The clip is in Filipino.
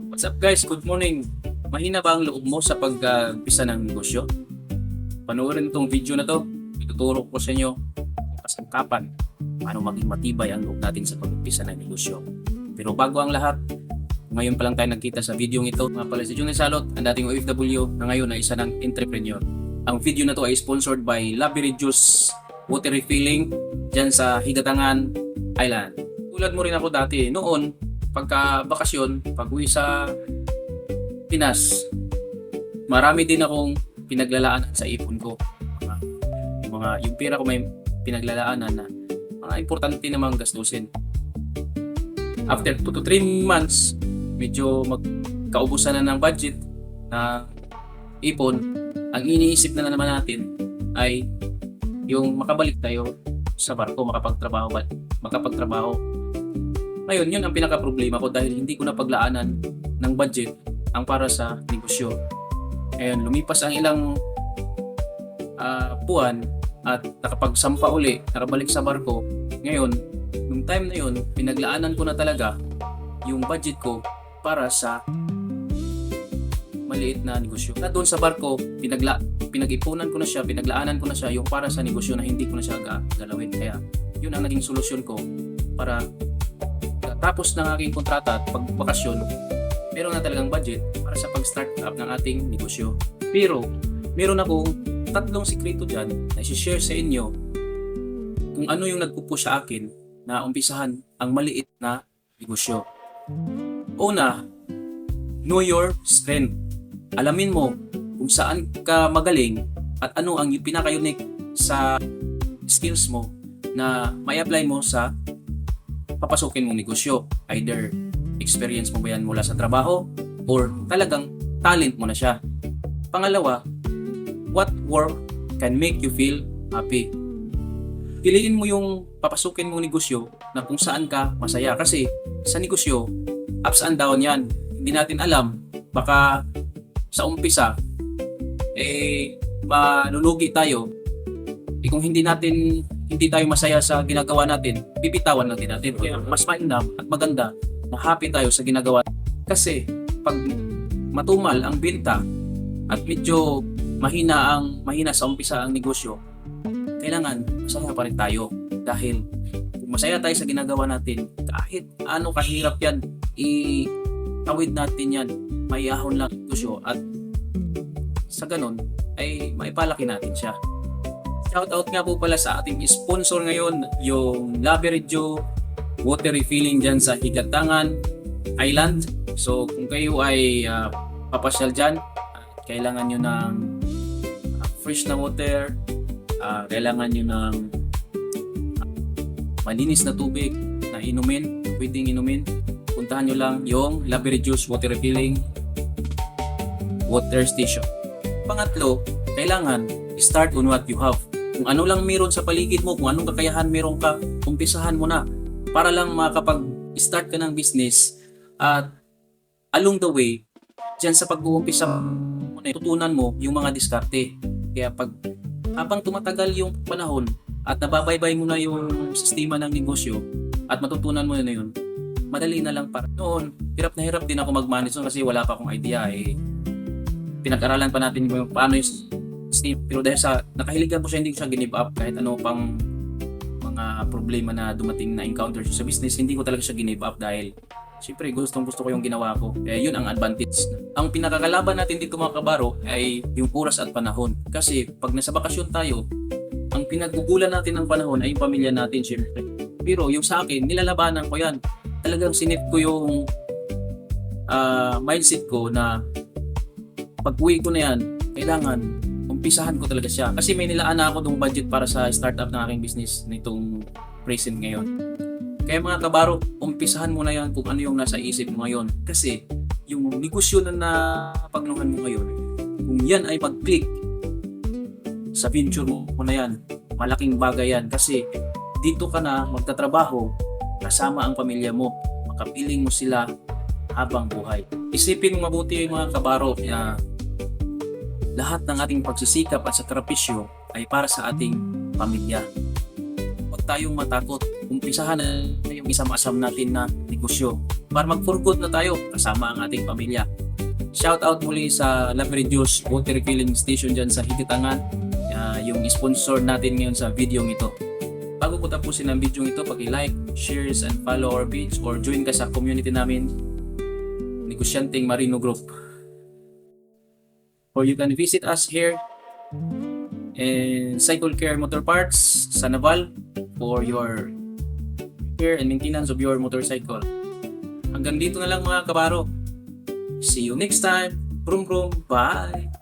What's up guys? Good morning. Mahina ba ang loob mo sa pag-umpisa ng negosyo? Panoorin itong video na to. Ituturo ko sa inyo kung kasangkapan paano maging matibay ang loob natin sa pag-umpisa ng negosyo. Pero bago ang lahat, ngayon pa lang tayo nagkita sa video ito. Mga pala si Junior Salot, ang dating OFW na ngayon ay isa ng entrepreneur. Ang video na to ay sponsored by Labiri Juice Water Refilling dyan sa Higatangan Island. Tulad mo rin ako dati noon, pagka bakasyon, pag uwi sa Pinas, marami din akong pinaglalaanan sa ipon ko. Yung pera ko may pinaglalaanan na mga importante namang gastusin. After 2 to 3 months, medyo magkaubusan na ng budget na ipon. Ang iniisip na naman natin ay yung makabalik tayo sa barko, makapagtrabaho. Ngayon, yun ang pinaka-problema ko dahil hindi ko napaglaanan ng budget ang para sa negosyo. Ngayon, lumipas ang ilang buwan at nakapagsampa uli, nakabalik sa barko. Ngayon, nung time na yun, pinaglaanan ko na talaga yung budget ko para sa maliit na negosyo. Na doon sa barko, pinag-ipunan ko na siya, pinaglaanan ko na siya yung para sa negosyo na hindi ko na siya galawin. Kaya, yun ang naging solusyon ko para tapos ng aking kontrata at pagbakasyon, meron na talagang budget para sa pag-start up ng ating negosyo. Pero, meron akong 3 sikreto dyan na i-share sa inyo kung ano yung nagpupush sa akin na umpisahan ang maliit na negosyo. Una, know your strength. Alamin mo kung saan ka magaling at ano ang pinaka-unique sa skills mo na may apply mo sa papasukin mong negosyo. Either experience mo ba yan mula sa trabaho or talagang talent mo na siya. Pangalawa, what work can make you feel happy? Piliin mo yung papasukin mong negosyo na kung saan ka masaya. Kasi sa negosyo, ups and down yan. Hindi natin alam, baka sa umpisa, malulugi tayo. Kung hindi tayo masaya sa ginagawa natin, bibitawan natin. Kaya mas mainam at maganda na happy tayo sa ginagawa. Kasi pag matumal ang benta at medyo mahina sa umpisa ang negosyo, kailangan masaya pa rin tayo. Dahil kung masaya tayo sa ginagawa natin, kahit ano kahirap yan, itawid natin yan, maiahon lang ang negosyo at sa ganun ay maipalaki natin siya. Shoutout nga po pala sa ating sponsor ngayon, yung Labiri Juice Water Refilling dyan sa Higatangan Island. So kung kayo ay papasyal dyan, kailangan nyo ng fresh na water, kailangan nyo ng malinis na tubig na pwedeng inumin, puntahan nyo lang yung Labiri Juice Water Refilling Water Station. Pangatlo, kailangan start on what you have. Kung ano lang meron sa paligid mo, kung anong kakayahan meron ka, umpisahan mo na para lang makapag-start ka ng business at along the way, dyan sa pag-uumpisa mo, tutunan mo yung mga diskarte. Kaya habang tumatagal yung panahon at nababaybay mo na yung sistema ng negosyo at matutunan mo na yun, madali na lang para. Noon, hirap na hirap din ako mag-manage kasi wala pa akong idea. Pinag-aralan pa natin yung paano yung pero dahil sa nakahiligan ko siya, hindi ko siya give up kahit ano pang mga problema na dumating na encounter sa business, hindi ko talaga siya give up dahil siyempre gusto ko yung ginawa ko. Yun ang advantage. Ang pinakakalaban natin dito mga kabaro ay yung oras at panahon. Kasi pag nasa bakasyon tayo, ang pinaggugulan natin ng panahon ay yung pamilya natin siyempre. Pero yung sa akin, nilalabanan ko yan. Talagang sinip ko yung mindset ko na pag-uwi ko na yan, kailangan umpisahan ko talaga siya. Kasi may nilaan na ako ng budget para sa startup ng aking business nitong present ngayon. Kaya mga kabaro, umpisahan mo na yan kung ano yung nasa isip mo ngayon. Kasi yung negosyo na napagnuhan mo ngayon, kung yan ay mag-click sa venture mo na yan, malaking bagay yan. Kasi dito ka na magtatrabaho, kasama ang pamilya mo, makapiling mo sila habang buhay. Isipin mo mabuti mga kabaro na lahat ng ating pagsisikap at sakripisyo ay para sa ating pamilya. Huwag tayong matakot. Umpisahan na yung isam-asam natin na negosyo para mag-for good na tayo kasama ang ating pamilya. Shout out muli sa Love Reduce Water Filling Station dyan sa Higitangan, yung sponsor natin ngayon sa video ito. Bago ko tapusin ang video ito, paki-like, shares, and follow our page or join ka sa community namin, Negosyanteng Marino Group. Or you can visit us here in Cycle Care Motor Parts sa Naval for your repair and maintenance of your motorcycle. Hanggang dito na lang mga kabaro. See you next time. Brum brum. Bye.